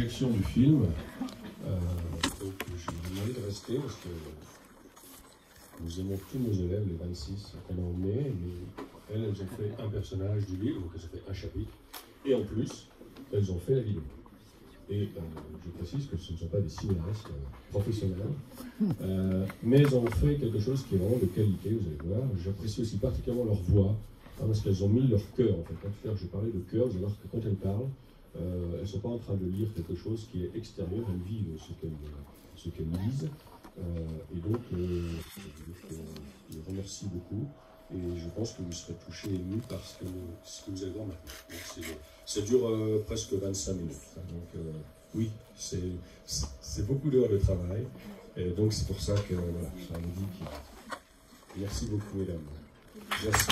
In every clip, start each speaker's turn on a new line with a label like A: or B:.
A: projection du film. Donc je vais vous demander de rester parce que nous aimons tous nos élèves, les 26 qu'on a emmenés. Elles ont fait un personnage du livre, donc elles ont fait un chapitre. Et en plus, elles ont fait la vidéo. Et je précise que ce ne sont pas des cinéastes professionnels, mais elles ont fait quelque chose qui est vraiment de qualité, vous allez voir. J'apprécie aussi particulièrement leur voix, parce qu'elles ont mis leur cœur, en fait. Tout à l'heure, je parlais de cœur, vous allez voir que quand elles parlent, elles ne sont pas en train de lire quelque chose qui est extérieur, elles vivent ce qu'elles lisent. Et donc, je les remercie beaucoup. Et je pense que vous serez touchés et émus par ce que vous allez voir maintenant. Ça dure presque 25 minutes. Donc, oui, c'est beaucoup d'heures de travail. Et donc, c'est pour ça que voilà, ça me dit que... Merci beaucoup, mesdames. Merci.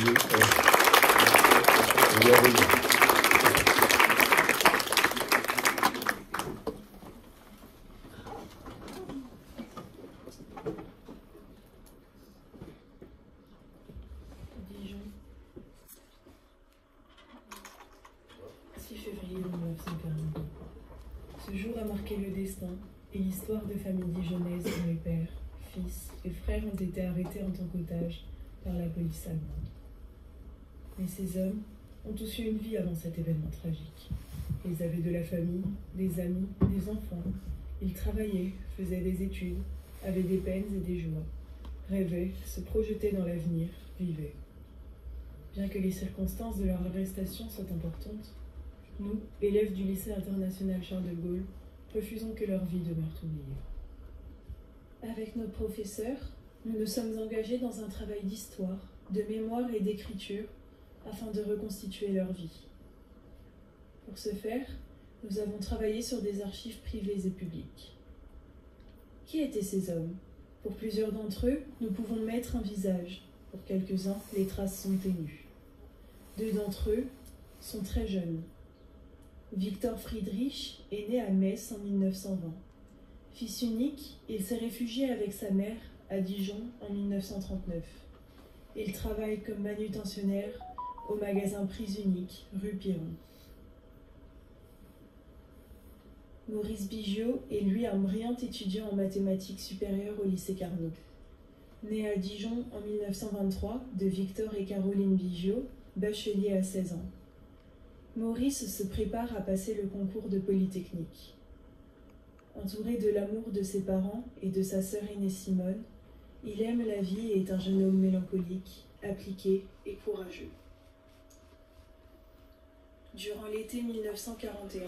B: Dijon, 6 février 1942. Ce jour a marqué le destin et l'histoire de familles dijonnaises dont les pères, fils et frères ont été arrêtés en tant qu'otages par la police allemande. Mais ces hommes ont tous eu une vie avant cet événement tragique. Ils avaient de la famille, des amis, des enfants. Ils travaillaient, faisaient des études, avaient des peines et des joies, rêvaient, se projetaient dans l'avenir, vivaient. Bien que les circonstances de leur arrestation soient importantes, nous, élèves du lycée international Charles de Gaulle, refusons que leur vie demeure oubliée. Avec nos professeurs, nous nous sommes engagés dans un travail d'histoire, de mémoire et d'écriture afin de reconstituer leur vie. Pour ce faire, nous avons travaillé sur des archives privées et publiques. Qui étaient ces hommes? Pour plusieurs d'entre eux, nous pouvons mettre un visage. Pour quelques-uns, les traces sont ténues. 2 d'entre eux sont très jeunes. Victor Friedrich est né à Metz en 1920. Fils unique, il s'est réfugié avec sa mère à Dijon en 1939. Il travaille comme manutentionnaire au magasin Prise Unique, rue Piron. Maurice Bigiot est lui un brillant étudiant en mathématiques supérieures au lycée Carnot. Né à Dijon en 1923 de Victor et Caroline Bigiot, bachelier à 16 ans. Maurice se prépare à passer le concours de Polytechnique. Entouré de l'amour de ses parents et de sa sœur aînée Simone, il aime la vie et est un jeune homme mélancolique, appliqué et courageux. Durant l'été 1941,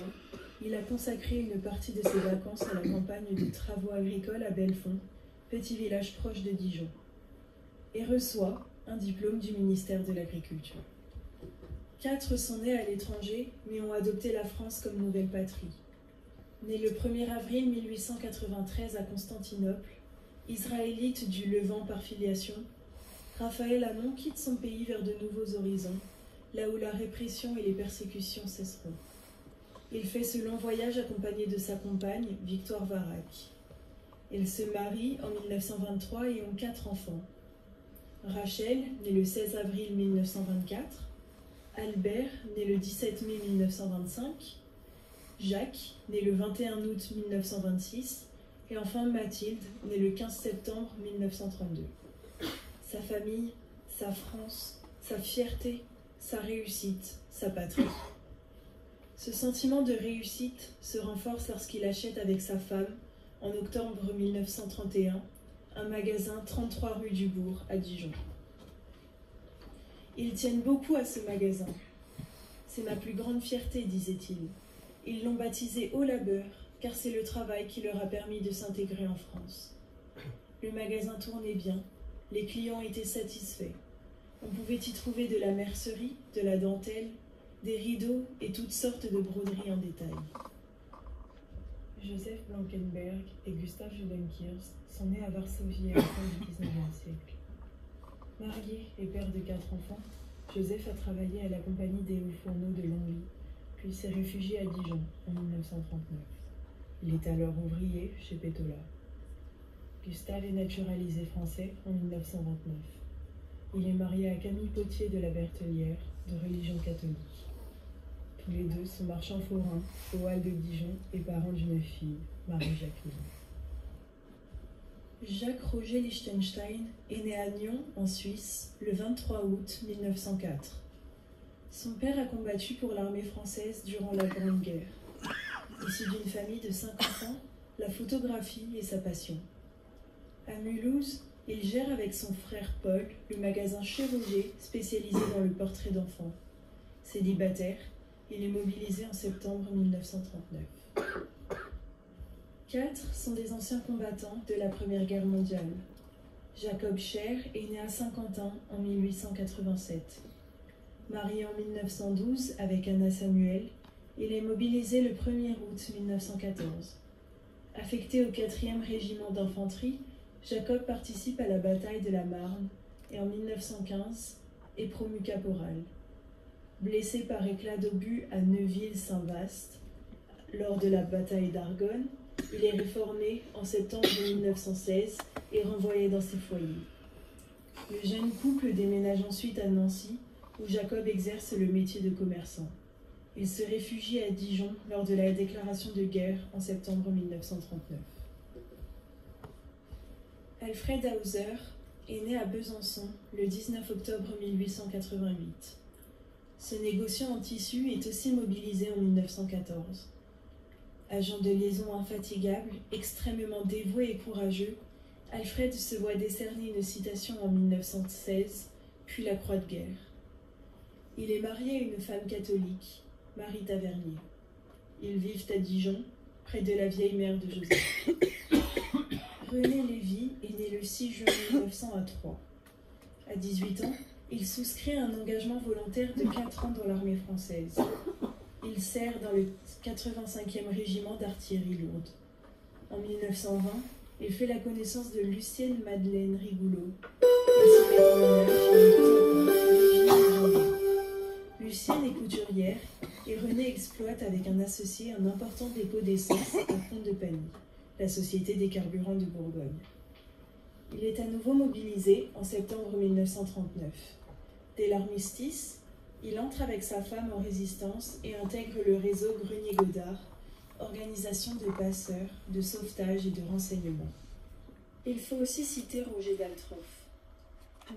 B: il a consacré une partie de ses vacances à la campagne de travaux agricoles à Belfond, petit village proche de Dijon, et reçoit un diplôme du ministère de l'Agriculture. 4 sont nés à l'étranger, mais ont adopté la France comme nouvelle patrie. Né le 1er avril 1893 à Constantinople, israélite du Levant par filiation, Raphaël Hamon quitte son pays vers de nouveaux horizons, là où la répression et les persécutions cesseront. Il fait ce long voyage accompagné de sa compagne, Victoire Varac. Ils se marient en 1923 et ont 4 enfants. Rachel, née le 16 avril 1924, Albert, né le 17 mai 1925, Jacques, né le 21 août 1926, et enfin Mathilde, née le 15 septembre 1932. Sa famille, sa France, sa fierté, sa réussite, sa patrie. Ce sentiment de réussite se renforce lorsqu'il achète avec sa femme, en octobre 1931, un magasin 33 rue du Bourg à Dijon. Ils tiennent beaucoup à ce magasin. C'est ma plus grande fierté, disait-il. Ils l'ont baptisé Au Labeur, car c'est le travail qui leur a permis de s'intégrer en France. Le magasin tournait bien, les clients étaient satisfaits. On pouvait y trouver de la mercerie, de la dentelle, des rideaux et toutes sortes de broderies en détail. Joseph Blankenberg et Gustav Judenkirch sont nés à Varsovie à la fin du XIXe siècle. Marié et père de 4 enfants, Joseph a travaillé à la compagnie des hauts fourneaux de Longwy, puis s'est réfugié à Dijon en 1939. Il est alors ouvrier chez Pétola. Gustave est naturalisé français en 1929. Il est marié à Camille Potier de la Bertellière, de religion catholique. Tous les deux sont marchands forains, au Hall de Dijon et parents d'une fille, Marie-Jacqueline. Jacques-Roger Lichtenstein est né à Nyon, en Suisse, le 23 août 1904. Son père a combattu pour l'armée française durant la Grande Guerre. Issu d'une famille de 5 enfants, la photographie est sa passion. À Mulhouse, il gère avec son frère Paul le magasin Chez Roger, spécialisé dans le portrait d'enfants. Célibataire, il est mobilisé en septembre 1939. 4 sont des anciens combattants de la Première Guerre mondiale. Jacob Cher est né à Saint-Quentin en 1887. Marié en 1912 avec Anna Samuel, il est mobilisé le 1er août 1914. Affecté au 4e régiment d'infanterie, Jacob participe à la bataille de la Marne et en 1915 est promu caporal. Blessé par éclat d'obus à Neuville-Saint-Vaast lors de la bataille d'Argonne, il est réformé en septembre 1916 et renvoyé dans ses foyers. Le jeune couple déménage ensuite à Nancy, où Jacob exerce le métier de commerçant. Il se réfugie à Dijon lors de la déclaration de guerre en septembre 1939. Alfred Hauser est né à Besançon le 19 octobre 1888. Ce négociant en tissu est aussi mobilisé en 1914. Agent de liaison infatigable, extrêmement dévoué et courageux, Alfred se voit décerner une citation en 1916, puis la Croix de guerre. Il est marié à une femme catholique, Marie Tavernier. Ils vivent à Dijon, près de la vieille mère de Joseph. René Lévy est né le 6 juin 1900 à Troyes. À 18 ans, il souscrit un engagement volontaire de 4 ans dans l'armée française. Il sert dans le 85e régiment d'artillerie lourde. En 1920, il fait la connaissance de Lucienne Madeleine Rigoulot. Elle se met en honneur chez une Lucienne est couturière et René exploite avec un associé un important dépôt d'essence à Font-de-Pagny, la Société des carburants de Bourgogne. Il est à nouveau mobilisé en septembre 1939. Dès l'armistice, il entre avec sa femme en résistance et intègre le réseau Grenier-Godard, organisation de passeurs, de sauvetage et de renseignement. Il faut aussi citer Roger Daltroff.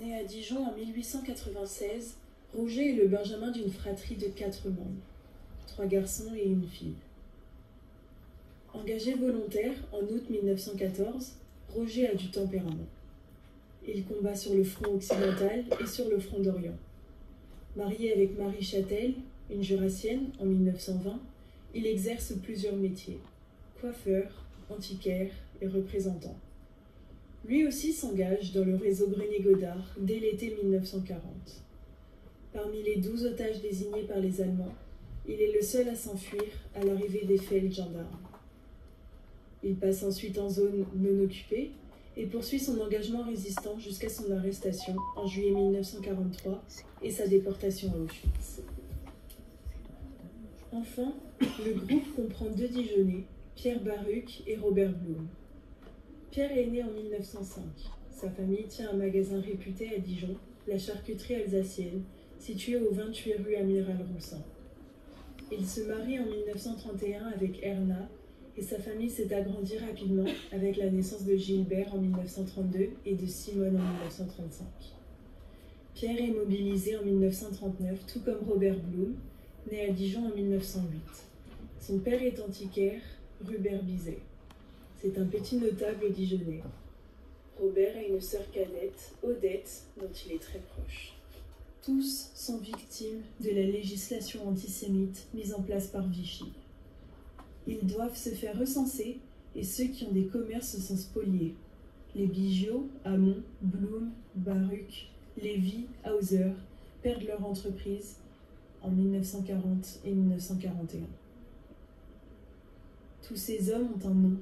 B: Né à Dijon en 1896, Roger est le benjamin d'une fratrie de 4 membres, 3 garçons et une fille. Engagé volontaire en août 1914, Roger a du tempérament. Il combat sur le front occidental et sur le front d'Orient. Marié avec Marie Châtel, une jurassienne, en 1920, il exerce plusieurs métiers, coiffeur, antiquaire et représentant. Lui aussi s'engage dans le réseau Grenier-Godard dès l'été 1940. Parmi les 12 otages désignés par les Allemands, il est le seul à s'enfuir à l'arrivée des feldgendarmes. Il passe ensuite en zone non occupée et poursuit son engagement résistant jusqu'à son arrestation en juillet 1943 et sa déportation à Auschwitz. Enfin, le groupe comprend 2 Dijonnais, Pierre Baruch et Robert Blum. Pierre est né en 1905. Sa famille tient un magasin réputé à Dijon, la Charcuterie Alsacienne, situé au 28 rue Amiral Roussin. Il se marie en 1931 avec Erna et sa famille s'est agrandie rapidement avec la naissance de Gilbert en 1932 et de Simone en 1935. Pierre est mobilisé en 1939, tout comme Robert Blum, né à Dijon en 1908. Son père est antiquaire, Rubert Bizet. C'est un petit notable dijonnais. Robert a une sœur cadette, Odette, dont il est très proche. Tous sont victimes de la législation antisémite mise en place par Vichy. Ils doivent se faire recenser et ceux qui ont des commerces sont spoliés. Les Bigiot, Hamon, Blum, Baruch, Lévy, Hauser perdent leur entreprise en 1940 et 1941. Tous ces hommes ont un nom,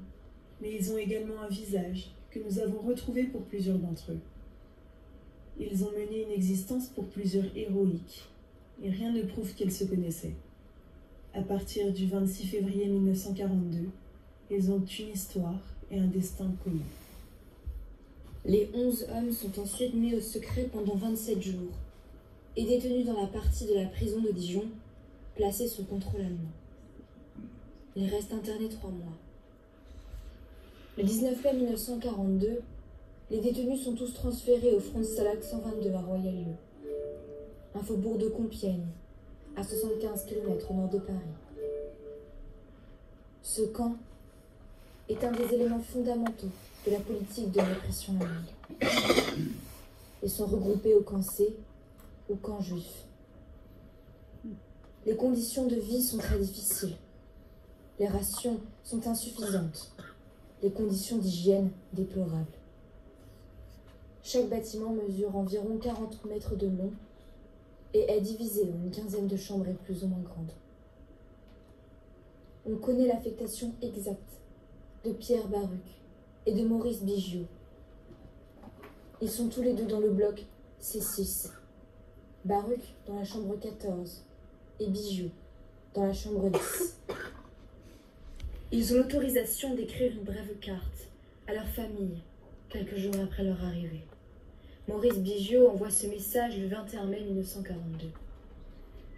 B: mais ils ont également un visage que nous avons retrouvé pour plusieurs d'entre eux. Ils ont mené une existence pour plusieurs héroïque, et rien ne prouve qu'ils se connaissaient. À partir du 26 février 1942, ils ont une histoire et un destin commun.
C: Les 11 hommes sont ensuite mis au secret pendant 27 jours et détenus dans la partie de la prison de Dijon placés sous contrôle allemand. Ils restent internés 3 mois. Le 19 mai 1942, les détenus sont tous transférés au Frontstalag 122 à Royal-Lieu, un faubourg de Compiègne, à 75 km au nord de Paris. Ce camp est un des éléments fondamentaux de la politique de répression allemande. Ils sont regroupés au camp C, au camp juif. Les conditions de vie sont très difficiles. Les rations sont insuffisantes. Les conditions d'hygiène déplorables. Chaque bâtiment mesure environ 40 mètres de long et est divisé en une quinzaine de chambres plus ou moins grandes. On connaît l'affectation exacte de Pierre Baruch et de Maurice Bigiot. Ils sont tous les deux dans le bloc C6. Baruch dans la chambre 14 et Bigiot dans la chambre 10. Ils ont l'autorisation d'écrire une brève carte à leur famille quelques jours après leur arrivée. Maurice Bigiot envoie ce message le 21 mai 1942.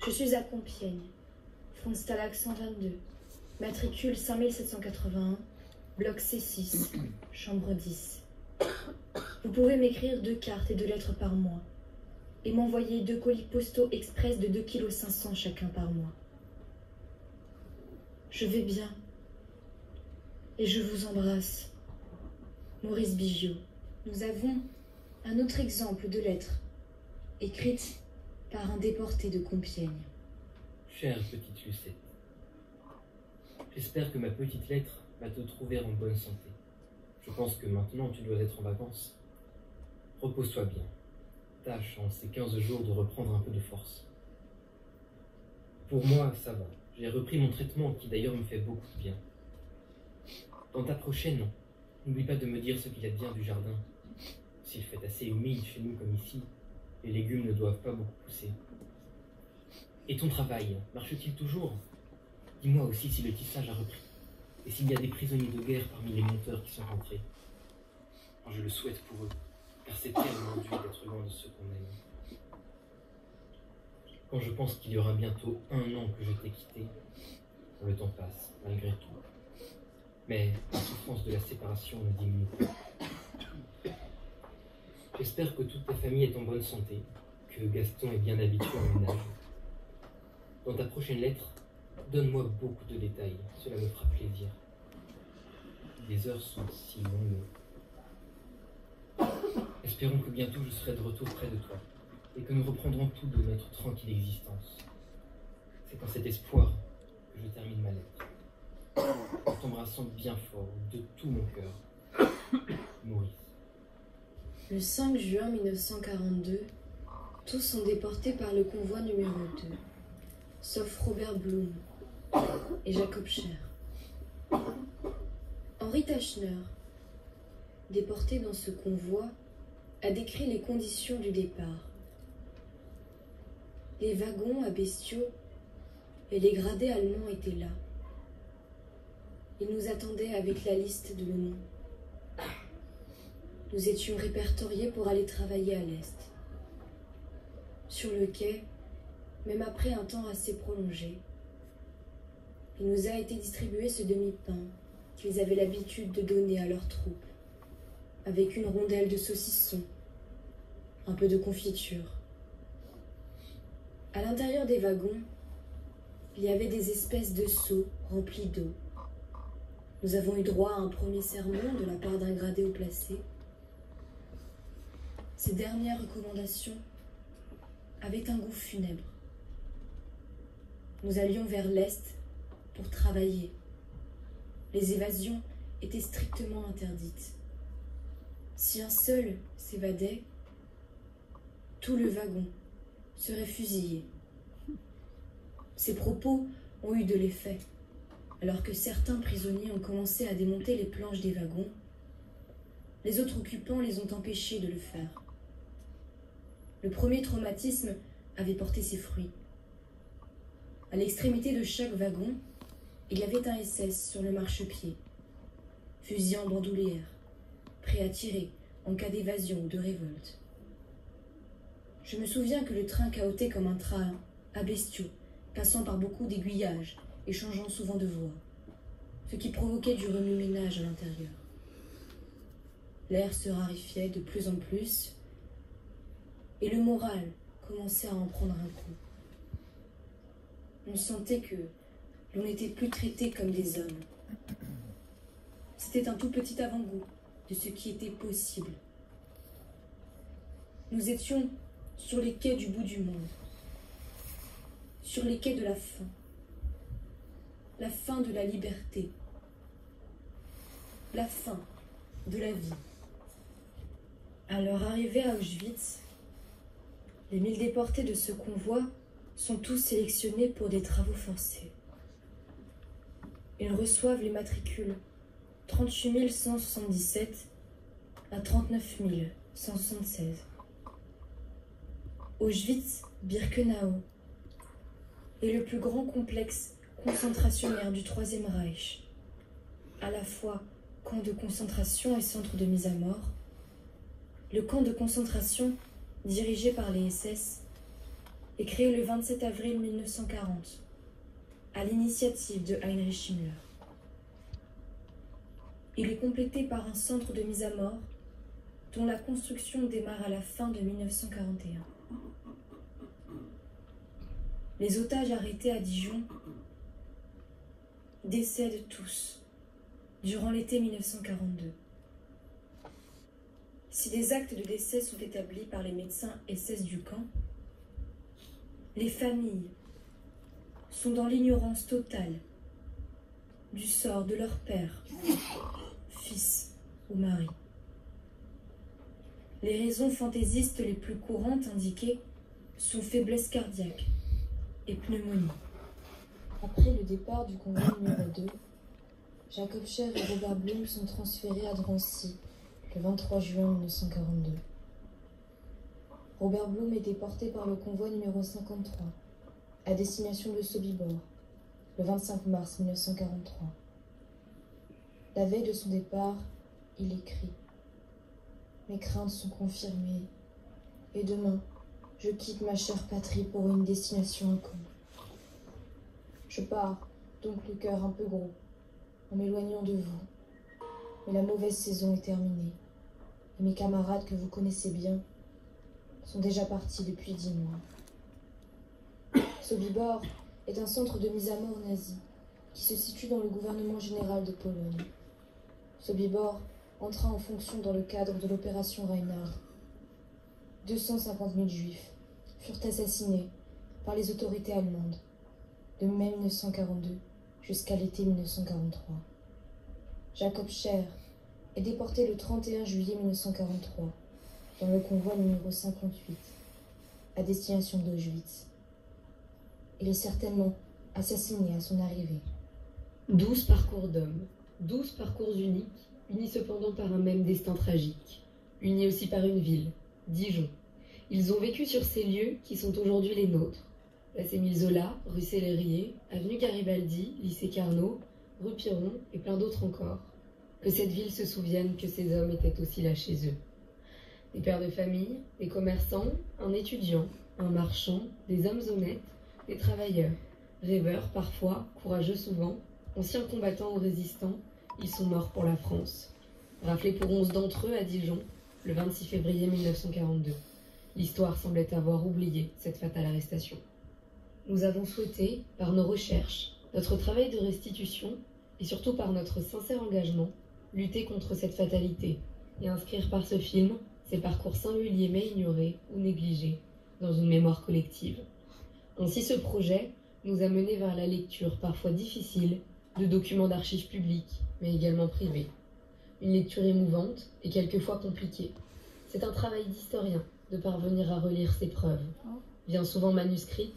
C: Je suis à Compiègne, Frontstalag 122, matricule 5781, bloc C6, chambre 10. Vous pouvez m'écrire 2 cartes et 2 lettres par mois et m'envoyer 2 colis postaux express de 2,5 kg chacun par mois. Je vais bien et je vous embrasse. Maurice Bigiot. Nous avons un autre exemple de lettre, écrite par un déporté de Compiègne.
D: Chère petite Lucette, j'espère que ma petite lettre va te trouver en bonne santé. Je pense que maintenant tu dois être en vacances. Repose-toi bien. Tâche en ces 15 jours de reprendre un peu de force. Pour moi, ça va. J'ai repris mon traitement qui d'ailleurs me fait beaucoup de bien. Dans ta prochaine, n'oublie pas de me dire ce qu'il advient du jardin. S'il fait assez humide chez nous comme ici, les légumes ne doivent pas beaucoup pousser. Et ton travail, marche-t-il toujours? Dis-moi aussi si le tissage a repris, et s'il y a des prisonniers de guerre parmi les monteurs qui sont rentrés. Je le souhaite pour eux, car c'est tellement dur d'être loin de ceux qu'on aime. Quand je pense qu'il y aura bientôt 1 an que je t'ai quitté, le temps passe, malgré tout. Mais la souffrance de la séparation ne diminue pas. J'espère que toute ta famille est en bonne santé, que Gaston est bien habitué au ménage. Dans ta prochaine lettre, donne-moi beaucoup de détails, cela me fera plaisir. Les heures sont si longues. Espérons que bientôt je serai de retour près de toi, et que nous reprendrons tout de notre tranquille existence. C'est dans cet espoir que je termine ma lettre. En t'embrassant bien fort, de tout mon cœur. Maurice.
C: Le 5 juin 1942, tous sont déportés par le convoi numéro 2, sauf Robert Blum et Jacob Scher. Henri Tachner, déporté dans ce convoi, a décrit les conditions du départ. Les wagons à bestiaux et les gradés allemands étaient là. Ils nous attendaient avec la liste de nos noms. Nous étions répertoriés pour aller travailler à l'Est. Sur le quai, même après un temps assez prolongé, il nous a été distribué ce demi-pain qu'ils avaient l'habitude de donner à leurs troupes, avec une rondelle de saucisson, un peu de confiture. À l'intérieur des wagons, il y avait des espèces de seaux remplis d'eau. Nous avons eu droit à un premier sermon de la part d'un gradé haut placé. Ces dernières recommandations avaient un goût funèbre. Nous allions vers l'Est pour travailler. Les évasions étaient strictement interdites. Si un seul s'évadait, tout le wagon serait fusillé. Ces propos ont eu de l'effet. Alors que certains prisonniers ont commencé à démonter les planches des wagons, les autres occupants les ont empêchés de le faire. Le premier traumatisme avait porté ses fruits. À l'extrémité de chaque wagon, il y avait un SS sur le marchepied, fusil en bandoulière, prêt à tirer en cas d'évasion ou de révolte. Je me souviens que le train cahotait comme un train à bestiaux passant par beaucoup d'aiguillages et changeant souvent de voix, ce qui provoquait du remue-ménage à l'intérieur. L'air se raréfiait de plus en plus, et le moral commençait à en prendre un coup. On sentait que l'on n'était plus traités comme des hommes. C'était un tout petit avant-goût de ce qui était possible. Nous étions sur les quais du bout du monde, sur les quais de la fin de la liberté, la fin de la vie. À leur arrivée à Auschwitz, les 1000 déportés de ce convoi sont tous sélectionnés pour des travaux forcés. Ils reçoivent les matricules 38 177 à 39 176. Auschwitz-Birkenau est le plus grand complexe concentrationnaire du Troisième Reich, à la fois camp de concentration et centre de mise à mort. Le camp de concentration, dirigé par les SS, est créé le 27 avril 1940, à l'initiative de Heinrich Himmler. Il est complété par un centre de mise à mort dont la construction démarre à la fin de 1941. Les otages arrêtés à Dijon décèdent tous durant l'été 1942. Si des actes de décès sont établis par les médecins SS du camp, les familles sont dans l'ignorance totale du sort de leur père, fils ou mari. Les raisons fantaisistes les plus courantes indiquées sont faiblesse cardiaque et pneumonie. Après le départ du convoi numéro 2, Jacob Scher et Robert Blum sont transférés à Drancy le 23 juin 1942. Robert Blum est déporté par le convoi numéro 53 à destination de Sobibor le 25 mars 1943. La veille de son départ, il écrit « Mes craintes sont confirmées, et demain, je quitte ma chère patrie pour une destination inconnue. Je pars, donc le cœur un peu gros, en m'éloignant de vous. Mais la mauvaise saison est terminée, et mes camarades que vous connaissez bien sont déjà partis depuis 10 mois. Sobibor est un centre de mise à mort nazi qui se situe dans le gouvernement général de Pologne. Sobibor entra en fonction dans le cadre de l'opération Reinhard. 250 000 juifs furent assassinés par les autorités allemandes de mai 1942 jusqu'à l'été 1943. Jacob Scher est déporté le 31 juillet 1943 dans le convoi numéro 58 à destination d'Auschwitz. Il est certainement assassiné à son arrivée.
E: 12 parcours d'hommes, 12 parcours uniques, unis cependant par un même destin tragique, unis aussi par une ville, Dijon. Ils ont vécu sur ces lieux qui sont aujourd'hui les nôtres. Place Émile Zola, rue Célérier, avenue Garibaldi, lycée Carnot, rue Piron et plein d'autres encore. Que cette ville se souvienne que ces hommes étaient aussi là chez eux. Des pères de famille, des commerçants, un étudiant, un marchand, des hommes honnêtes, des travailleurs, rêveurs parfois, courageux souvent, anciens combattants ou résistants, ils sont morts pour la France. Raflés pour 11 d'entre eux à Dijon, le 26 février 1942. L'histoire semblait avoir oublié cette fatale arrestation. Nous avons souhaité, par nos recherches, notre travail de restitution, et surtout par notre sincère engagement, lutter contre cette fatalité et inscrire par ce film ces parcours singuliers mais ignorés ou négligés dans une mémoire collective. Ainsi, ce projet nous a menés vers la lecture parfois difficile de documents d'archives publiques, mais également privés. Une lecture émouvante et quelquefois compliquée. C'est un travail d'historien de parvenir à relire ces preuves, bien souvent manuscrites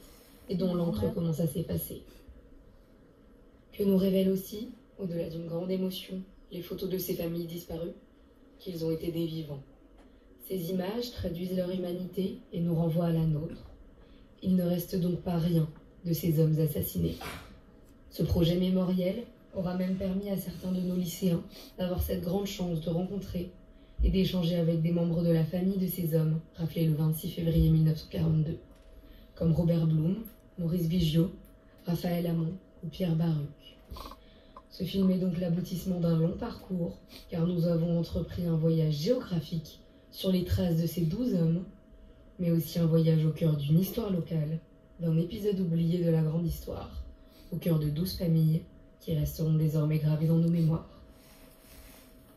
E: et dont l'encre commence à s'effacer. Que nous révèlent aussi, au-delà d'une grande émotion, les photos de ces familles disparues, qu'ils ont été des vivants. Ces images traduisent leur humanité et nous renvoient à la nôtre. Il ne reste donc pas rien de ces hommes assassinés. Ce projet mémoriel aura même permis à certains de nos lycéens d'avoir cette grande chance de rencontrer et d'échanger avec des membres de la famille de ces hommes raflés le 26 février 1942, comme Robert Blum, Maurice Bigiot, Raphaël Hamon ou Pierre Baruch. Ce film est donc l'aboutissement d'un long parcours, car nous avons entrepris un voyage géographique sur les traces de ces 12 hommes, mais aussi un voyage au cœur d'une histoire locale, d'un épisode oublié de la grande histoire, au cœur de 12 familles qui resteront désormais gravées dans nos mémoires.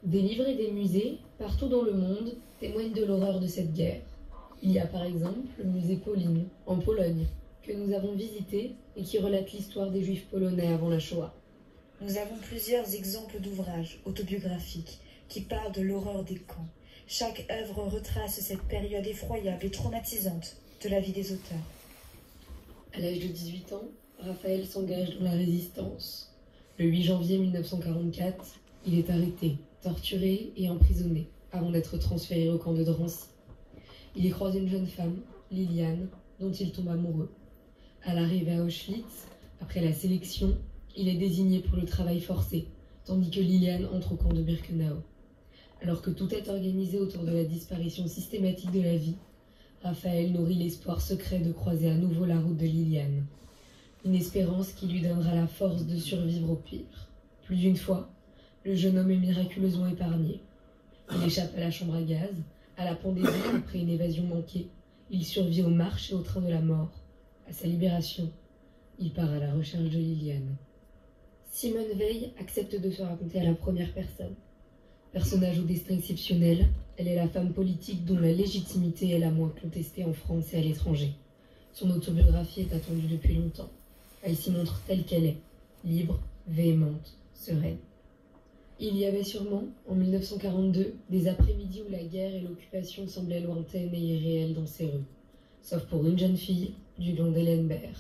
E: Des livres et des musées, partout dans le monde, témoignent de l'horreur de cette guerre. Il y a par exemple le musée Pauline, en Pologne, que nous avons visité et qui relate l'histoire des Juifs polonais avant la Shoah.
C: Nous avons plusieurs exemples d'ouvrages autobiographiques qui parlent de l'horreur des camps. Chaque œuvre retrace cette période effroyable et traumatisante de la vie des auteurs.
E: À l'âge de 18 ans, Raphaël s'engage dans la résistance. Le 8 janvier 1944, il est arrêté, torturé et emprisonné avant d'être transféré au camp de Drancy. Il y croise une jeune femme, Liliane, dont il tombe amoureux. À l'arrivée à Auschwitz, après la sélection, il est désigné pour le travail forcé, tandis que Liliane entre au camp de Birkenau. Alors que tout est organisé autour de la disparition systématique de la vie, Raphaël nourrit l'espoir secret de croiser à nouveau la route de Liliane. Une espérance qui lui donnera la force de survivre au pire. Plus d'une fois, le jeune homme est miraculeusement épargné. Il échappe à la chambre à gaz, à la pendaison après une évasion manquée. Il survit aux marches et au train de la mort. À sa libération, il part à la recherche de Liliane. Simone Veil accepte de se raconter à la première personne. Personnage au destin exceptionnel, elle est la femme politique dont la légitimité est la moins contestée en France et à l'étranger. Son autobiographie est attendue depuis longtemps. Elle s'y montre telle qu'elle est, libre, véhémente, sereine. Il y avait sûrement, en 1942, des après-midi où la guerre et l'occupation semblaient lointaines et irréelles dans ces rues. Sauf pour une jeune fille, du nom d'Hélène Baird,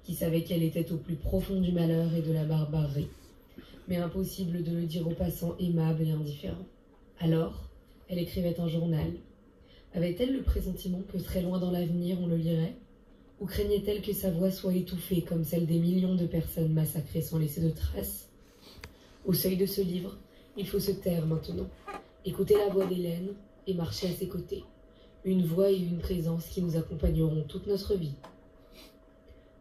E: qui savait qu'elle était au plus profond du malheur et de la barbarie. Mais impossible de le dire aux passants aimables et indifférents. Alors, elle écrivait un journal. Avait-elle le pressentiment que très loin dans l'avenir on le lirait? Ou craignait-elle que sa voix soit étouffée comme celle des millions de personnes massacrées sans laisser de traces? Au seuil de ce livre, il faut se taire maintenant, écouter la voix d'Hélène et marcher à ses côtés. Une voix et une présence qui nous accompagneront toute notre vie.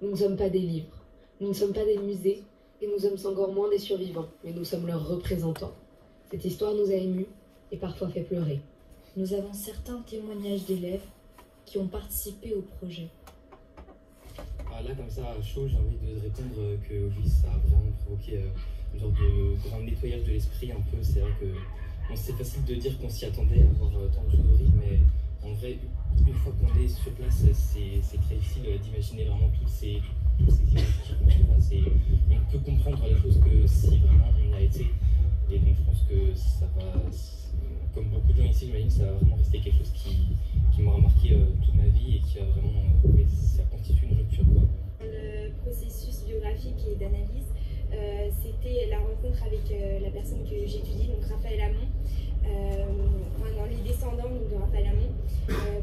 E: Nous ne sommes pas des livres, nous ne sommes pas des musées, et nous sommes encore moins des survivants, mais nous sommes leurs représentants. Cette histoire nous a émus et parfois fait pleurer.
C: Nous avons certains témoignages d'élèves qui ont participé au projet.
D: Là, comme ça, à chaud, j'ai envie de répondre que oui, ça a vraiment provoqué une sorte de grand nettoyage de l'esprit un peu. C'est vrai que c'est facile de dire qu'on s'y attendait à voir tant de choses horribles, mais en vrai, une fois qu'on est sur place, c'est très difficile d'imaginer vraiment toutes ces images qui vont se passer. On peut comprendre la chose que si vraiment on y a été. Et donc je pense que ça va, comme beaucoup de gens ici, j'imagine, ça va vraiment rester quelque chose qui m'aura marqué toute ma vie et qui a vraiment, ça constitue une rupture.
F: Le processus biographique et d'analyse, c'était la rencontre avec la personne que j'étudie, donc Raphaël Hamon, dans les descendants de Raphaël Hamon,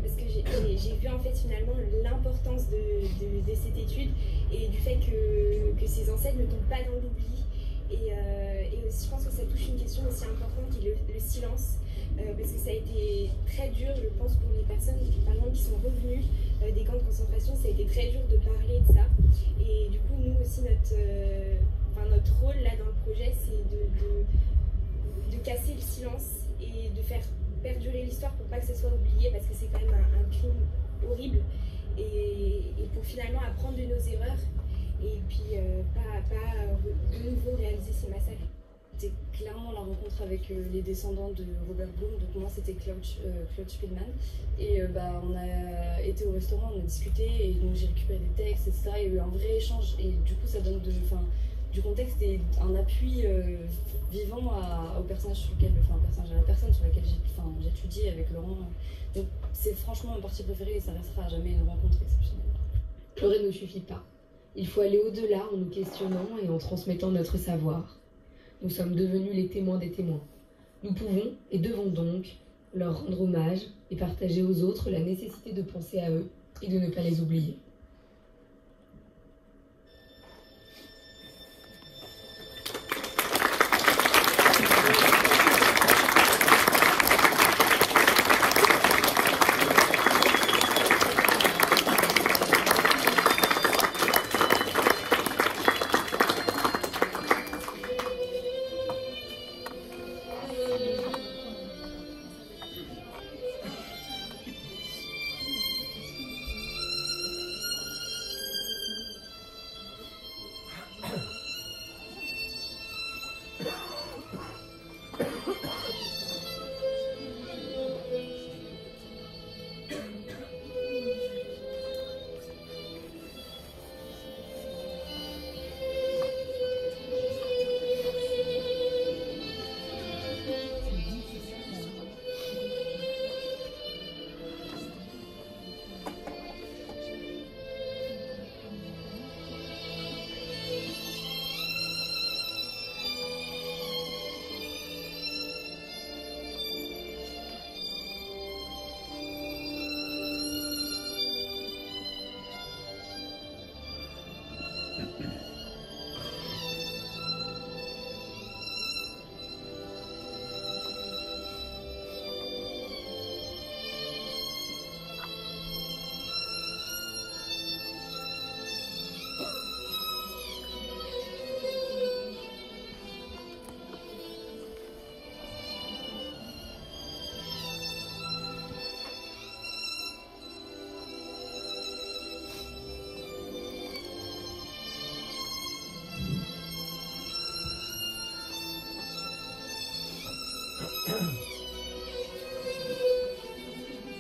F: parce que j'ai vu en fait finalement l'importance de cette étude et du fait que ses ancêtres ne tombent pas dans l'oubli. Et aussi, je pense que ça touche une question aussi importante qui est le silence, parce que ça a été très dur, je pense, pour les personnes par exemple qui sont revenues des camps de concentration. Ça a été très dur de parler de ça, et du coup nous aussi notre rôle là dans le projet, c'est de casser le silence et de faire perdurer l'histoire pour pas que ça soit oublié, parce que c'est quand même un crime horrible, et pour finalement apprendre de nos erreurs et puis pas de nouveau réaliser ces massacres.
G: C'était clairement la rencontre avec les descendants de Robert Blum. Donc moi c'était Claude Spielmann, et on a été au restaurant, on a discuté, et donc j'ai récupéré des textes, etc. Il y a eu un vrai échange, et du coup ça donne du contexte et un appui vivant au personnage sur lequel, à la personne sur laquelle j'ai étudié avec Laurent. Donc c'est franchement ma partie préférée, et ça restera à jamais une rencontre exceptionnelle.
E: Pleurer ne suffit pas. Il faut aller au-delà en nous questionnant et en transmettant notre savoir. Nous sommes devenus les témoins des témoins. Nous pouvons et devons donc leur rendre hommage et partager aux autres la nécessité de penser à eux et de ne pas les oublier.